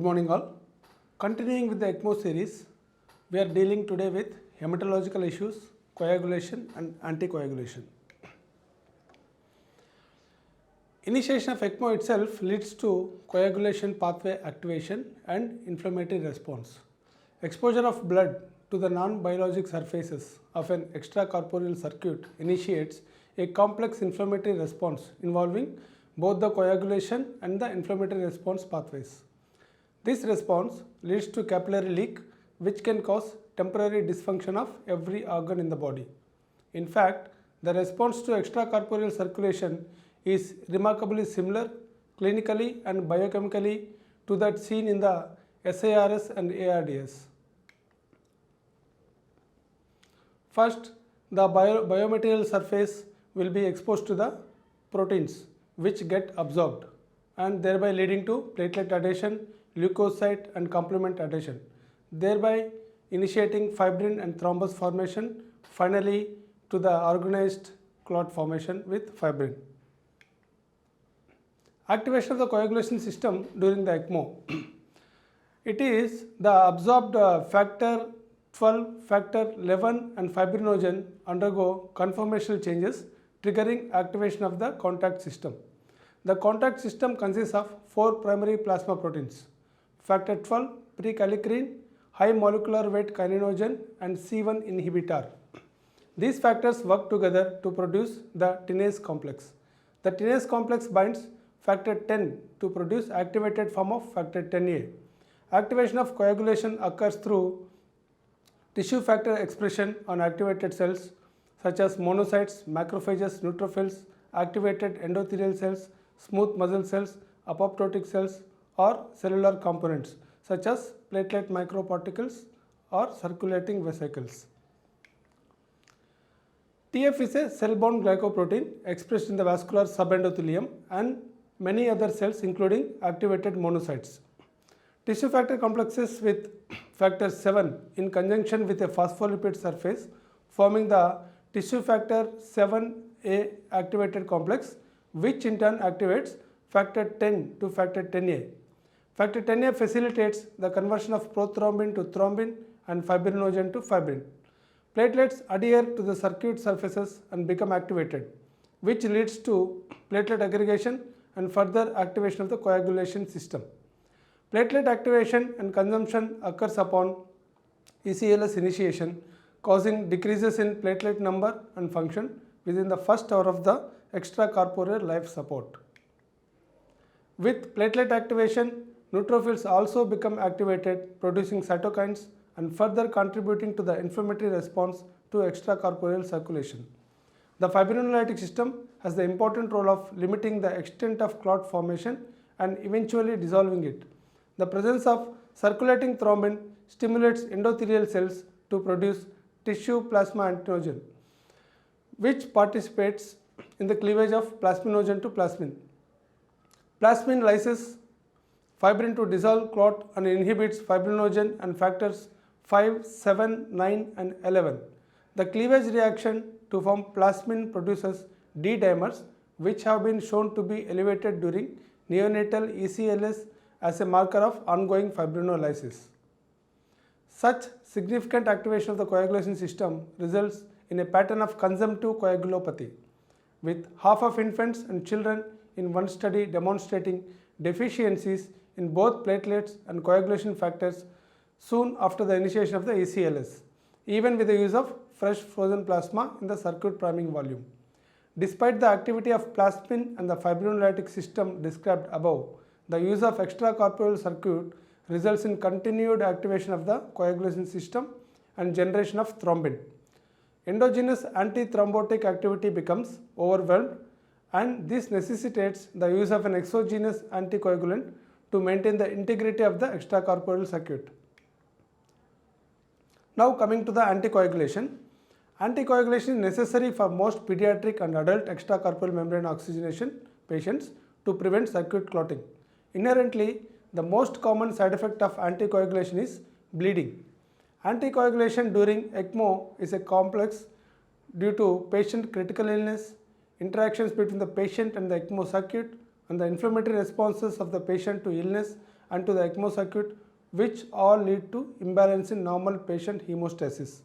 morning all. Continuing with the ECMO series, we are dealing today with hematological issues, coagulation and anticoagulation. Initiation of ECMO itself leads to coagulation pathway activation and inflammatory response. Exposure of blood to the non-biologic surfaces of an extracorporeal circuit initiates a complex inflammatory response involving both the coagulation and the inflammatory response pathways. This response leads to capillary leak, which can cause temporary dysfunction of every organ in the body. In fact, the response to extracorporeal circulation is remarkably similar clinically and biochemically to that seen in the SARS and ARDS. First, the biomaterial surface will be exposed to the proteins which get absorbed and thereby leading to platelet adhesion, leukocyte and complement adhesion, thereby initiating fibrin and thrombus formation, finally to the organized clot formation with fibrin. Activation of the coagulation system during the ECMO. It is the absorbed factor 12, factor 11 and fibrinogen undergo conformational changes triggering activation of the contact system. The contact system consists of 4 primary plasma proteins: factor 12, prekallikrein, high molecular weight kininogen and C1 inhibitor. These factors work together to produce the tinase complex. The tinase complex binds factor 10 to produce activated form of factor 10A. Activation of coagulation occurs through tissue factor expression on activated cells such as monocytes, macrophages, neutrophils, activated endothelial cells, smooth muscle cells, apoptotic cells or cellular components such as platelet microparticles or circulating vesicles. TF is a cell-bound glycoprotein expressed in the vascular subendothelium and many other cells including activated monocytes. Tissue factor complexes with factor 7 in conjunction with a phospholipid surface forming the tissue factor 7A activated complex, which in turn activates factor 10 to factor 10A. Factor 10A facilitates the conversion of prothrombin to thrombin and fibrinogen to fibrin. Platelets adhere to the circuit surfaces and become activated, which leads to platelet aggregation and further activation of the coagulation system. Platelet activation and consumption occurs upon ECLS initiation, causing decreases in platelet number and function within the first hour of the extracorporeal life support. With platelet activation, neutrophils also become activated, producing cytokines and further contributing to the inflammatory response to extracorporeal circulation. The fibrinolytic system has the important role of limiting the extent of clot formation and eventually dissolving it. The presence of circulating thrombin stimulates endothelial cells to produce tissue plasma antigen, which participates in the cleavage of plasminogen to plasmin. Plasmin lyses fibrin to dissolve clot and inhibits fibrinogen and factors 5, 7, 9 and 11. The cleavage reaction to form plasmin produces D dimers, which have been shown to be elevated during neonatal ECLS as a marker of ongoing fibrinolysis. Such significant activation of the coagulation system results in a pattern of consumptive coagulopathy, with half of infants and children in one study demonstrating deficiencies in both platelets and coagulation factors soon after the initiation of the ECLS, even with the use of fresh frozen plasma in the circuit priming volume. Despite the activity of plasmin and the fibrinolytic system described above, the use of extracorporeal circuit results in continued activation of the coagulation system and generation of thrombin. Endogenous antithrombotic activity becomes overwhelmed, and this necessitates the use of an exogenous anticoagulant to maintain the integrity of the extracorporeal circuit. Now coming to the anticoagulation. Anticoagulation is necessary for most pediatric and adult extracorporeal membrane oxygenation patients to prevent circuit clotting. Inherently, the most common side effect of anticoagulation is bleeding. Anticoagulation during ECMO is a complex due to patient critical illness, interactions between the patient and the ECMO circuit, and the inflammatory responses of the patient to illness and to the ECMO circuit, which all lead to imbalance in normal patient hemostasis.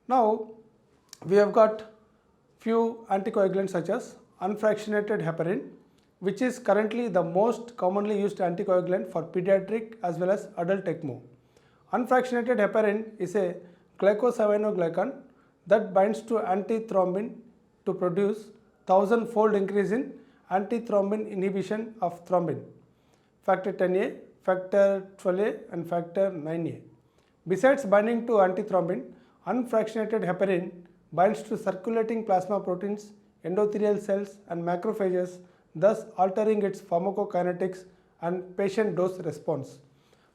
Now, we have got few anticoagulants such as unfractionated heparin, which is currently the most commonly used anticoagulant for pediatric as well as adult ECMO. Unfractionated heparin is a glycosaminoglycan that binds to antithrombin to produce 1000-fold increase in antithrombin inhibition of thrombin, factor 10A, factor 12A and factor 9A. Besides binding to antithrombin, unfractionated heparin binds to circulating plasma proteins, endothelial cells and macrophages, thus altering its pharmacokinetics and patient dose response.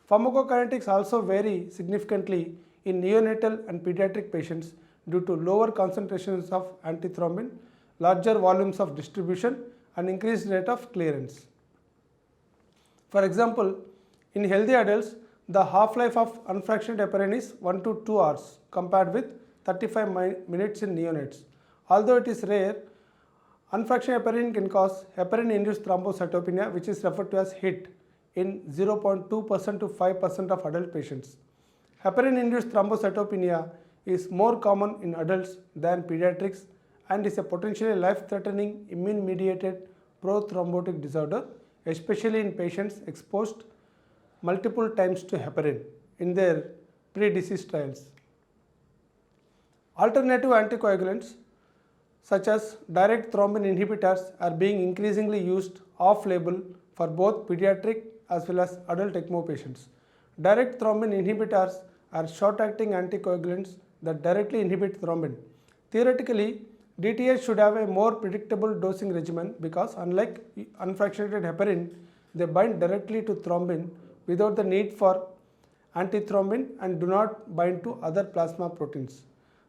Pharmacokinetics also vary significantly in neonatal and pediatric patients due to lower concentrations of antithrombin, larger volumes of distribution and increased rate of clearance. For example, in healthy adults, the half-life of unfractionated heparin is 1 to 2 hours compared with 35 minutes in neonates. Although it is rare, unfractionated heparin can cause heparin-induced thrombocytopenia, which is referred to as HIT, in 0.2% to 5% of adult patients. Heparin-induced thrombocytopenia is more common in adults than pediatrics and is a potentially life-threatening immune-mediated prothrombotic disorder, especially in patients exposed multiple times to heparin in their pre-disease trials. Alternative anticoagulants such as direct thrombin inhibitors are being increasingly used off-label for both pediatric as well as adult ECMO patients. Direct thrombin inhibitors are short-acting anticoagulants that directly inhibit thrombin. Theoretically, DTS should have a more predictable dosing regimen because unlike unfractionated heparin, they bind directly to thrombin without the need for antithrombin and do not bind to other plasma proteins.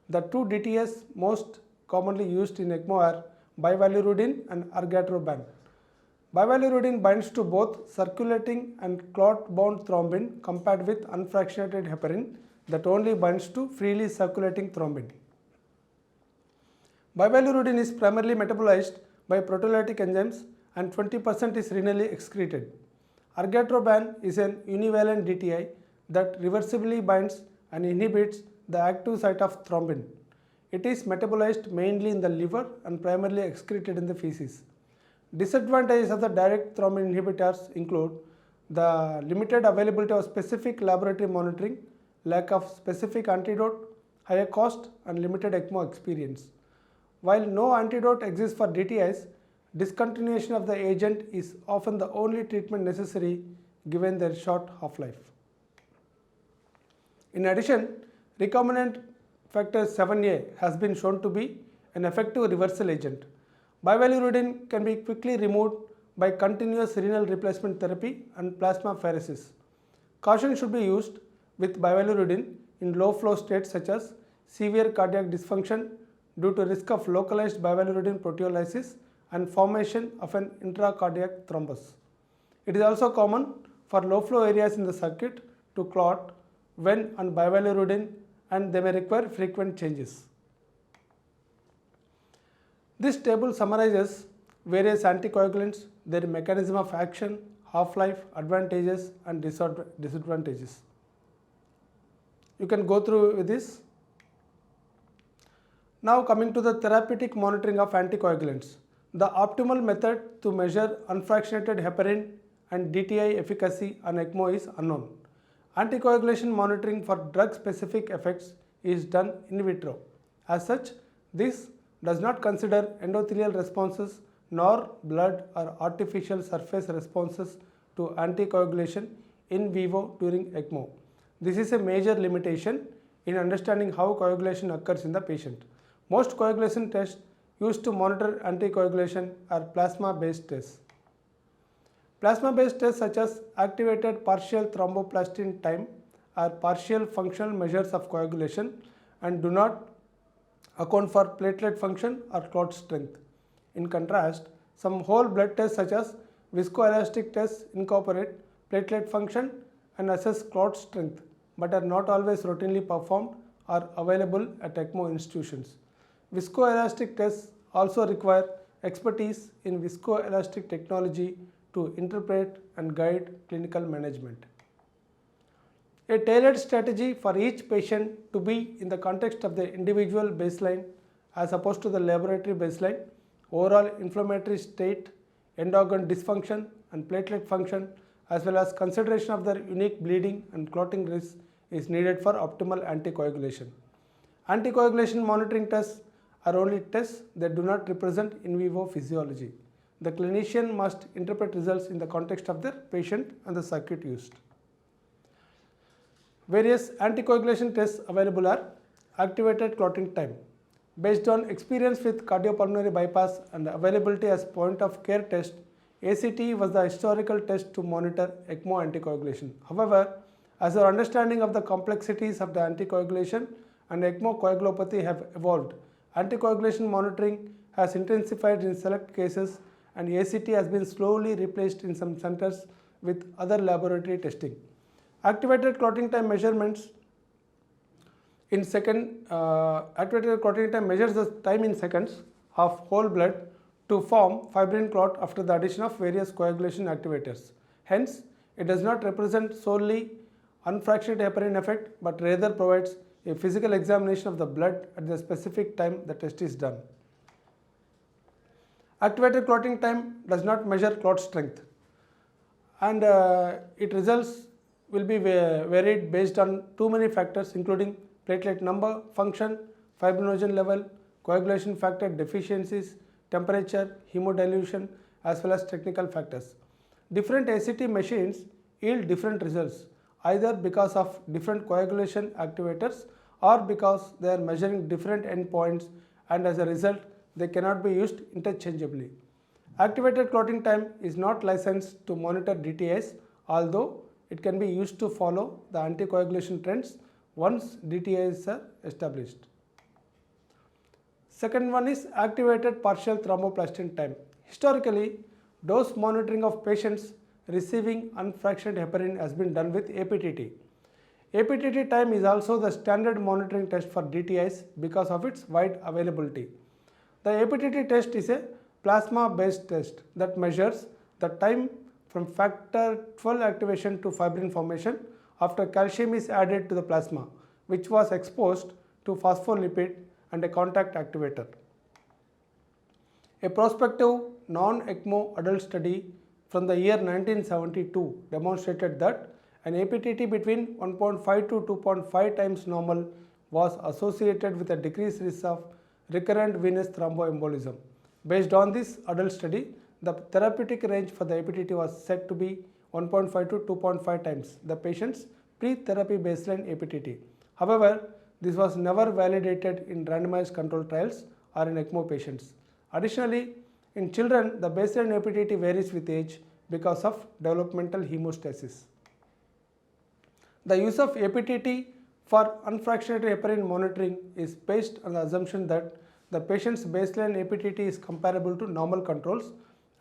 The two DTS most commonly used in ECMO are bivalirudin and argatroban. Bivalirudin binds to both circulating and clot-bound thrombin compared with unfractionated heparin that only binds to freely circulating thrombin. Bivalirudin is primarily metabolized by proteolytic enzymes and 20% is renally excreted. Argatroban is an univalent DTI that reversibly binds and inhibits the active site of thrombin. It is metabolized mainly in the liver and primarily excreted in the feces. Disadvantages of the direct thrombin inhibitors include the limited availability of specific laboratory monitoring, lack of specific antidote, higher cost and limited ECMO experience. While no antidote exists for DTIs, discontinuation of the agent is often the only treatment necessary given their short half-life. In addition, recombinant factor 7A has been shown to be an effective reversal agent. Bivalirudin can be quickly removed by continuous renal replacement therapy and plasmapheresis. Caution should be used with bivalirudin in low flow states such as severe cardiac dysfunction due to risk of localized bivalirudin proteolysis and formation of an intracardiac thrombus. It is also common for low flow areas in the circuit to clot when on bivalirudin and they may require frequent changes. This table summarizes various anticoagulants, their mechanism of action, half-life, advantages and disadvantages. You can go through with this. Now coming to the therapeutic monitoring of anticoagulants. The optimal method to measure unfractionated heparin and DTI efficacy on ECMO is unknown. Anticoagulation monitoring for drug-specific effects is done in vitro. As such, this does not consider endothelial responses nor blood or artificial surface responses to anticoagulation in vivo during ECMO. This is a major limitation in understanding how coagulation occurs in the patient. Most coagulation tests used to monitor anticoagulation are plasma-based tests. Plasma-based tests such as activated partial thromboplastin time are partial functional measures of coagulation and do not account for platelet function or clot strength. In contrast, some whole blood tests such as viscoelastic tests incorporate platelet function and assess clot strength but are not always routinely performed or available at ECMO institutions. Viscoelastic tests also require expertise in viscoelastic technology to interpret and guide clinical management. A tailored strategy for each patient to be in the context of the individual baseline as opposed to the laboratory baseline, overall inflammatory state, end organ dysfunction and platelet function, as well as consideration of their unique bleeding and clotting risk is needed for optimal anticoagulation. Anticoagulation monitoring tests are only tests that do not represent in vivo physiology. The clinician must interpret results in the context of their patient and the circuit used. Various anticoagulation tests available are activated clotting time. Based on experience with cardiopulmonary bypass and availability as point of care test, ACT was the historical test to monitor ECMO anticoagulation. However, as our understanding of the complexities of the anticoagulation and ECMO coagulopathy have evolved, anticoagulation monitoring has intensified in select cases and ACT has been slowly replaced in some centers with other laboratory testing. Activated clotting time measurements in activated clotting time measures the time in seconds of whole blood to form fibrin clot after the addition of various coagulation activators. Hence, it does not represent solely unfractionated heparin effect, but rather provides a physical examination of the blood at the specific time the test is done. Activated clotting time does not measure clot strength, and its results will be varied based on too many factors, including platelet number, function, fibrinogen level, coagulation factor deficiencies, temperature, hemodilution, as well as technical factors. Different ACT machines yield different results, either because of different coagulation activators or because they are measuring different endpoints, and as a result they cannot be used interchangeably. Activated clotting time is not licensed to monitor DTIs, although it can be used to follow the anticoagulation trends once DTIs are established. Second one is activated partial thromboplastin time. Historically, dose monitoring of patients receiving unfractionated heparin has been done with APTT. APTT time is also the standard monitoring test for DTIs because of its wide availability. The APTT test is a plasma-based test that measures the time from factor 12 activation to fibrin formation after calcium is added to the plasma, which was exposed to phospholipid and a contact activator. A prospective non-ECMO adult study from the year 1972 demonstrated that an APTT between 1.5 to 2.5 times normal was associated with a decreased risk of recurrent venous thromboembolism. Based on this adult study, the therapeutic range for the APTT was set to be 1.5 to 2.5 times the patient's pre-therapy baseline APTT. However, this was never validated in randomized controlled trials or in ECMO patients. Additionally, in children, the baseline APTT varies with age because of developmental hemostasis. The use of APTT for unfractionated heparin monitoring is based on the assumption that the patient's baseline APTT is comparable to normal controls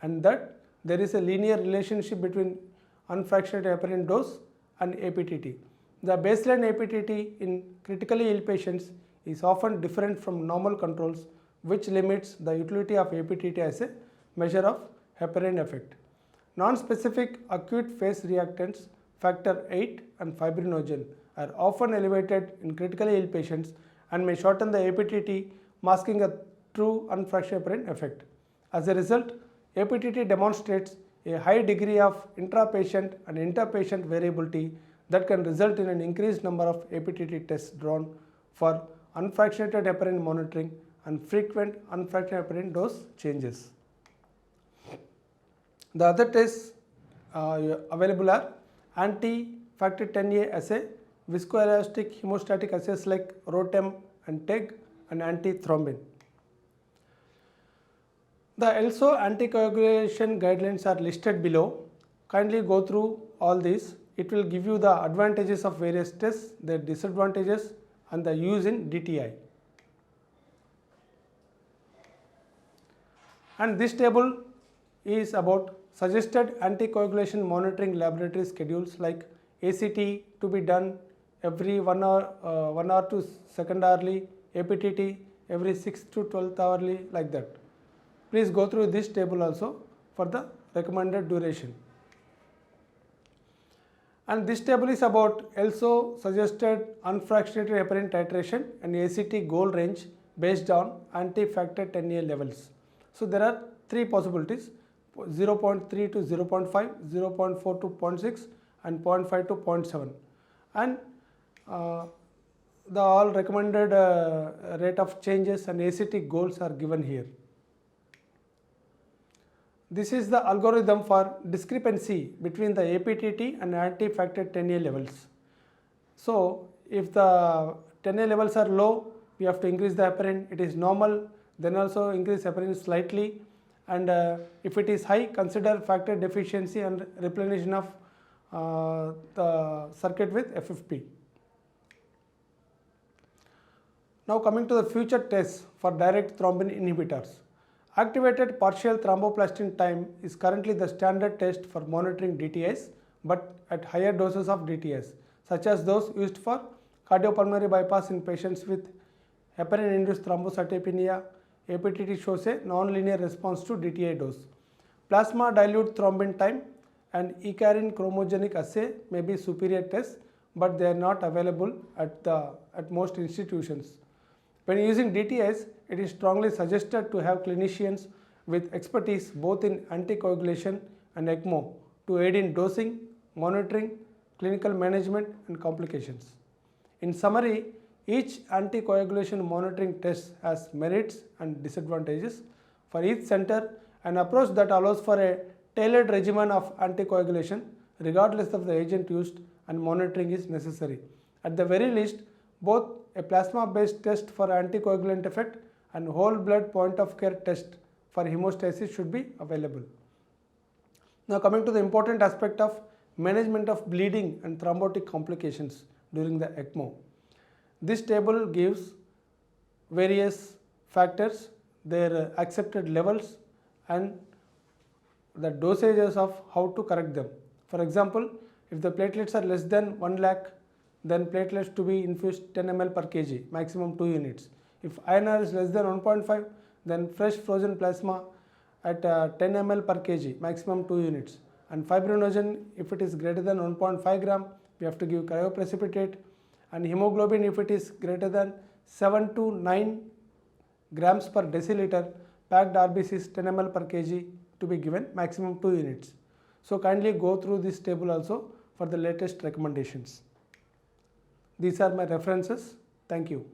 and that there is a linear relationship between unfractionated heparin dose and APTT. The baseline APTT in critically ill patients is often different from normal controls, which limits the utility of APTT as a measure of heparin effect. Non-specific acute phase reactants, factor 8 and fibrinogen are often elevated in critically ill patients and may shorten the APTT, masking a true unfractionated heparin effect. As a result, APTT demonstrates a high degree of intra-patient and inter-patient variability that can result in an increased number of APTT tests drawn for unfractionated heparin monitoring and frequent unfractionated heparin dose changes. The other tests available are anti-factor 10A assay, viscoelastic hemostatic assays like ROTEM and TEG, and antithrombin. The ELSO anticoagulation guidelines are listed below. Kindly go through all these. It will give you the advantages of various tests, their disadvantages, and the use in DTI. And this table is about suggested anticoagulation monitoring laboratory schedules like ACT to be done every 1 hour to 2nd hourly, APTT every 6th to 12th hourly, like that. Please go through this table also for the recommended duration. And this table is about also suggested unfractionated heparin titration and ACT goal range based on anti-factor 10A levels. So there are three possibilities: 0.3 to 0.5, 0.4 to 0.6 and 0.5 to 0.7, and the all recommended rate of changes and ACT goals are given here. This is the algorithm for discrepancy between the APTT and anti-factor 10A levels. So if the 10A levels are low, we have to increase the heparin. It is normal, then also increase heparin slightly, and if it is high, consider factor deficiency and replenishment of the circuit with FFP. Now coming to the future tests for direct thrombin inhibitors. Activated partial thromboplastin time is currently the standard test for monitoring DTIs, but at higher doses of DTIs, such as those used for cardiopulmonary bypass in patients with heparin-induced thrombocytopenia. APTT shows a non-linear response to DTI dose. Plasma dilute thrombin time and hecarin chromogenic assay may be superior tests, but they are not available at most institutions. When using DTIs, it is strongly suggested to have clinicians with expertise both in anticoagulation and ECMO to aid in dosing, monitoring, clinical management and complications. In summary, each anticoagulation monitoring test has merits and disadvantages. For each center, an approach that allows for a tailored regimen of anticoagulation regardless of the agent used and monitoring is necessary. At the very least, both a plasma-based test for anticoagulant effect and whole blood point of care test for hemostasis should be available. Now coming to the important aspect of management of bleeding and thrombotic complications during the ECMO. This table gives various factors, their accepted levels and the dosages of how to correct them. For example, if the platelets are less than 1 lakh, then platelets to be infused 10 ml per kg, maximum 2 units. If INR is less than 1.5, then fresh frozen plasma at 10 ml per kg, maximum 2 units. And fibrinogen, if it is greater than 1.5 gram, we have to give cryoprecipitate. And hemoglobin, if it is greater than 7 to 9 grams per deciliter, packed RBCs 10 ml per kg to be given, maximum 2 units. So kindly go through this table also for the latest recommendations. These are my references. Thank you.